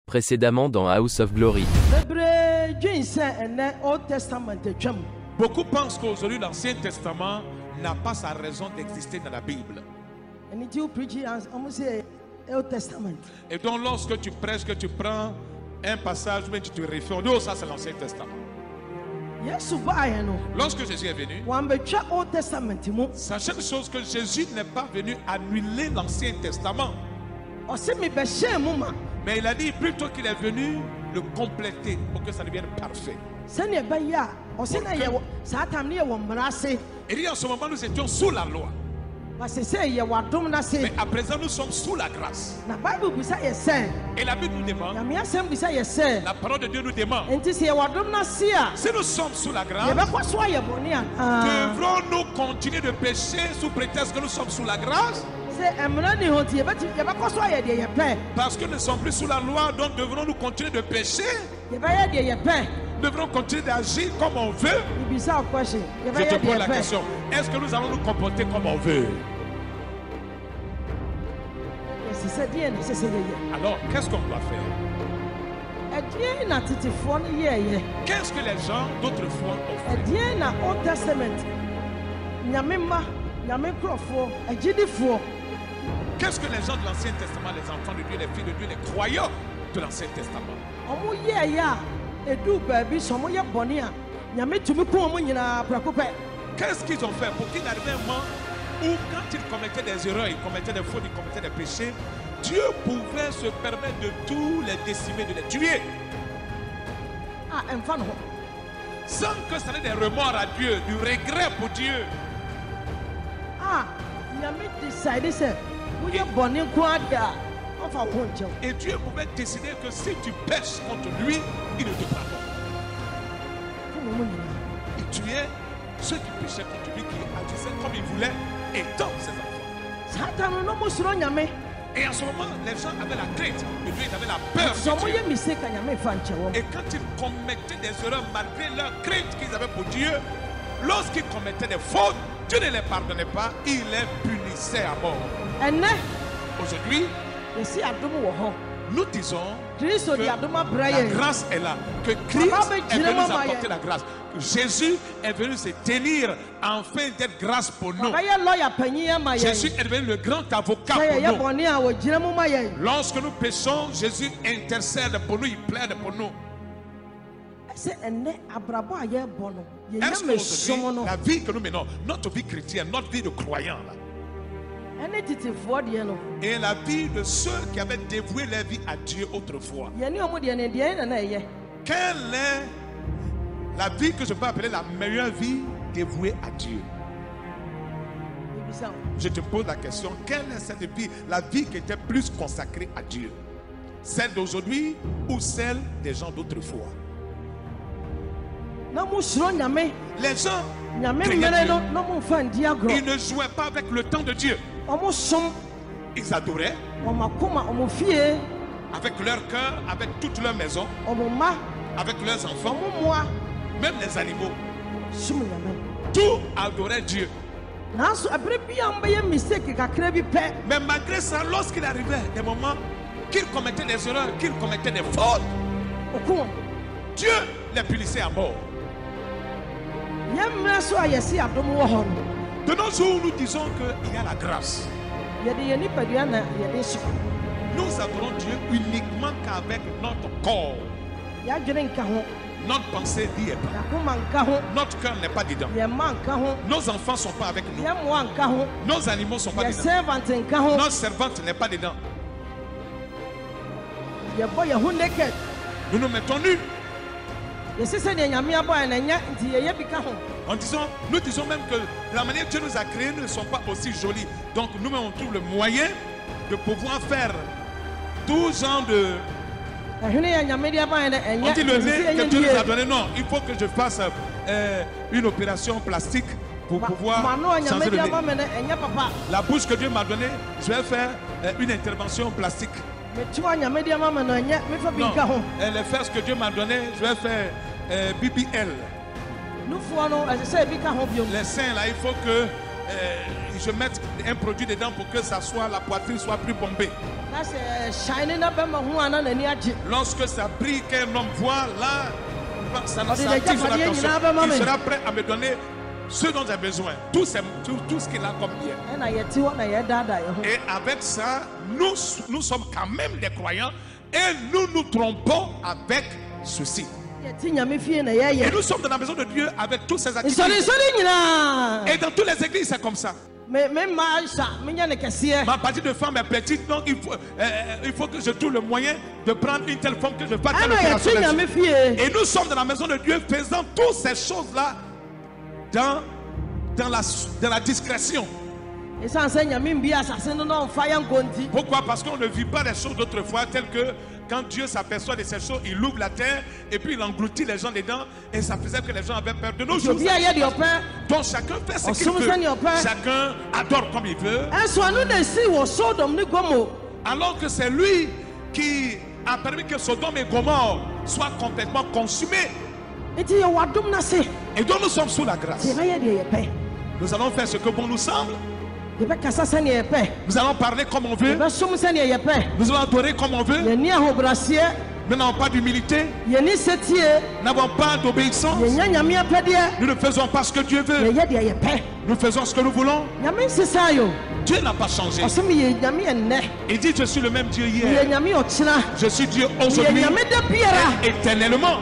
Précédemment dans House of Glory. Beaucoup pensent qu'aujourd'hui l'Ancien Testament n'a pas sa raison d'exister dans la Bible. Et donc lorsque tu prêches, que tu prends un passage, mais tu te réfères, oh ça c'est l'Ancien Testament. Lorsque Jésus est venu, sachez une chose, que Jésus n'est pas venu annuler l'Ancien Testament. Mais il a dit plutôt qu'il est venu le compléter pour que ça devienne parfait. Et dit en ce moment nous étions sous la loi. Mais à présent nous sommes sous la grâce. Et la Bible nous demande, la parole de Dieu nous demande, si nous sommes sous la grâce, devrons-nous continuer de pécher sous prétexte que nous sommes sous la grâce? Parce que nous ne sommes plus sous la loi, donc devrons-nous continuer de pécher? Nous devrons continuer d'agir comme on veut? Je te pose la question. Est-ce que nous allons nous comporter comme on veut? Alors, qu'est-ce qu'on doit faire? Qu'est-ce que les gens d'autrefois ont fait? Qu'est-ce que les gens de l'Ancien Testament, les enfants de Dieu, les filles de Dieu, les croyants de l'Ancien Testament? Qu'est-ce qu'ils ont fait pour qu'il arrive un moment où quand ils commettaient des erreurs, ils commettaient des fautes, ils commettaient des péchés, Dieu pouvait se permettre de tous les décimer, de les tuer, sans que ça ait des remords à Dieu, du regret pour Dieu. Et Dieu pouvait décider que si tu pèches contre lui, il ne te pardonne. Il tuait ceux qui péchaient contre lui, qui agissaient comme il voulait, étant ses enfants. Et en ce moment, les gens avaient la crainte de Dieu, ils avaient la peur de Dieu. Et quand ils commettaient des erreurs malgré leur crainte qu'ils avaient pour Dieu, lorsqu'ils commettaient des fautes, Dieu ne les pardonnait pas, il les punissait à mort. Aujourd'hui, nous disons que la grâce est là, que Christ est venu nous apporter la grâce. Jésus est venu se tenir enfin d'être grâce pour nous. Jésus est devenu le grand avocat pour nous. Lorsque nous péchons, Jésus intercède pour nous, il plaide pour nous. Est-ce qu'aujourd'hui, la vie que nous menons, notre vie chrétienne, notre vie de croyant là, et la vie de ceux qui avaient dévoué leur vie à Dieu autrefois, quelle est la vie que je peux appeler la meilleure vie dévouée à Dieu? Je te pose la question, quelle est cette vie, la vie qui était plus consacrée à Dieu? Celle d'aujourd'hui ou celle des gens d'autrefois? Les gens criaient Dieu. Ils ne jouaient pas avec le temps de Dieu. Ils adoraient avec leur cœur, avec toute leur maison, avec leurs enfants, même les animaux. Tout adorait Dieu. Mais malgré ça, lorsqu'il arrivait des moments qu'ils commettaient des erreurs, qu'ils commettaient des fautes, Dieu les punissait à mort. De nos jours, nous disons qu'il y a la grâce. Nous adorons Dieu uniquement qu'avec notre corps. Notre pensée n'y est pas. Notre cœur n'est pas dedans. Nos enfants ne sont pas avec nous. Nos animaux ne sont pas dedans. Notre servante n'est pas dedans. Nous nous mettons nus. Nous disons même que la manière que Dieu nous a créés ne sont pas aussi jolies. Donc nous-mêmes on trouve le moyen de pouvoir faire tout genre de... On dit le nez que Dieu nous a donné. Non, il faut que je fasse une opération plastique pour pouvoir changer le nez. La bouche que Dieu m'a donnée, je vais faire une intervention plastique. Non, les fesses que Dieu m'a donné, je vais faire BBL. Les seins là, il faut que je mette un produit dedans pour que ça soit, la poitrine soit plus bombée. Lorsque ça brille qu'un homme voit, là, ça attire son attention. Il sera prêt à me donner ce dont j'ai besoin, tout ce qu'il a comme bien. Et avec ça, nous sommes quand même des croyants et nous nous trompons avec ceci. Et nous sommes dans la maison de Dieu avec tous ces attitudes. Et dans toutes les églises, c'est comme ça. Ma partie de femme est petite, donc il faut que je trouve le moyen de prendre une telle forme que je fasse l'opération. Et nous sommes dans la maison de Dieu faisant toutes ces choses-là dans la discrétion. Pourquoi? Parce qu'on ne vit pas les choses d'autrefois telles que quand Dieu s'aperçoit de ces choses, il ouvre la terre et puis il engloutit les gens dedans et ça faisait que les gens avaient peur. De nos jours, donc chacun fait ce qu'il veut, chacun adore comme il veut, alors que c'est lui qui a permis que Sodome et Gomorrhe soient complètement consumés. Et donc nous sommes sous la grâce. Nous allons faire ce que bon nous semble. Nous allons parler comme on veut. Nous allons adorer comme on veut. Nous n'avons pas d'humilité. Nous n'avons pas d'obéissance. Nous ne faisons pas ce que Dieu veut. Nous faisons ce que nous voulons. Dieu n'a pas changé. Il dit: je suis le même Dieu hier. Je suis Dieu aujourd'hui et éternellement.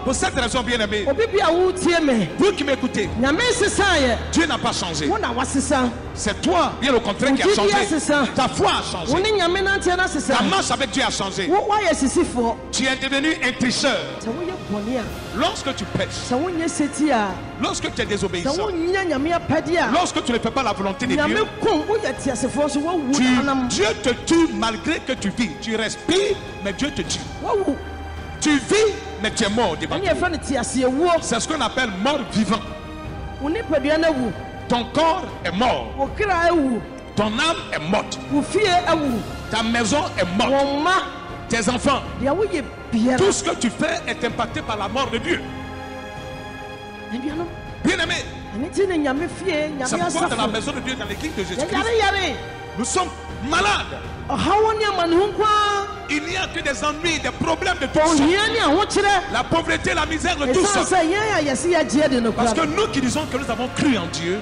Pour cette raison, bien aimé, vous qui m'écoutez, Dieu n'a pas changé. C'est toi, bien au contraire, qui a changé. Ta foi a changé. Ta marche avec Dieu a changé. Tu es devenu un tricheur. Lorsque tu pêches, lorsque tu es désobéissant, lorsque tu ne fais pas la volonté de Dieu, Dieu te tue malgré que tu vis. Tu respires, mais Dieu te tue. Tu vis, mais tu es mort devant Dieu. C'est ce qu'on appelle mort vivant. Ton corps est mort. Ton âme est morte. Ta maison est morte. Tes enfants. Tout ce que tu fais est impacté par la mort de Dieu. Bien aimé, c'est pourquoi dans la maison de Dieu, dans l'église de Jésus-Christ, nous sommes malades. Il n'y a que des ennuis, des problèmes de tout ça. La pauvreté, la misère, de tout ça. Parce que nous qui disons que nous avons cru en Dieu,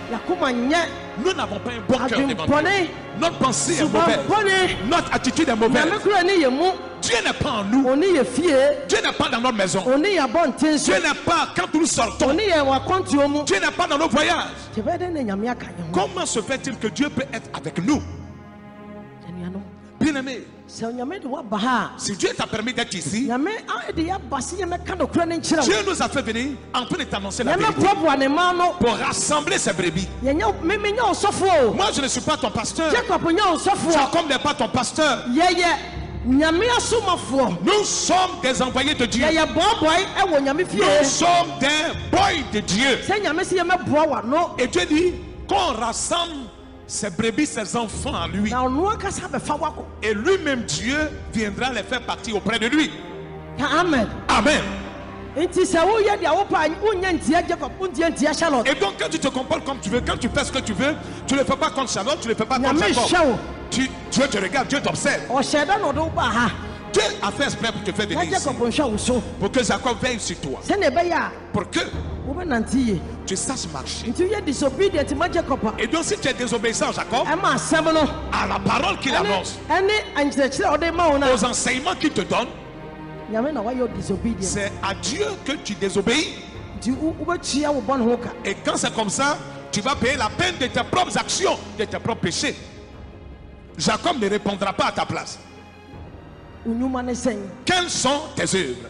nous n'avons pas un bon cœur devant Dieu. Notre pensée est mauvaise. Notre attitude est mauvaise. Dieu n'est pas en nous. Dieu n'est pas dans notre maison. Dieu n'est pas quand nous sortons. Dieu n'est pas dans nos voyages. Comment se fait-il que Dieu peut être avec nous? Bien aimé, si Dieu t'a permis d'être ici, Dieu nous a fait venir en train de t'annoncer la vérité pour rassembler ses brebis. Moi je ne suis pas ton pasteur. Jacob n'est pas ton pasteur. Nous sommes des envoyés de Dieu. Nous sommes des boys de Dieu. Et Dieu dit qu'on rassemble ses brebis, ses enfants en lui. Et lui-même, Dieu, viendra les faire partir auprès de lui. Amen. Amen. Et donc, quand tu te comportes comme tu veux, quand tu fais ce que tu veux, tu ne le fais pas comme Charlotte, tu ne le fais pas comme Jacob. Dieu te regarde, Dieu t'observe. Dieu a fait exprès pour te faire venir ici, pour que Jacob veille sur toi, pour que tu saches marcher. Et donc si tu es désobéissant, Jacob, à la parole qu'il annonce, aux enseignements qu'il te donne, c'est à Dieu que tu désobéis. Et quand c'est comme ça, tu vas payer la peine de tes propres actions, de tes propres péchés. Jacob ne répondra pas à ta place. Quelles sont tes œuvres?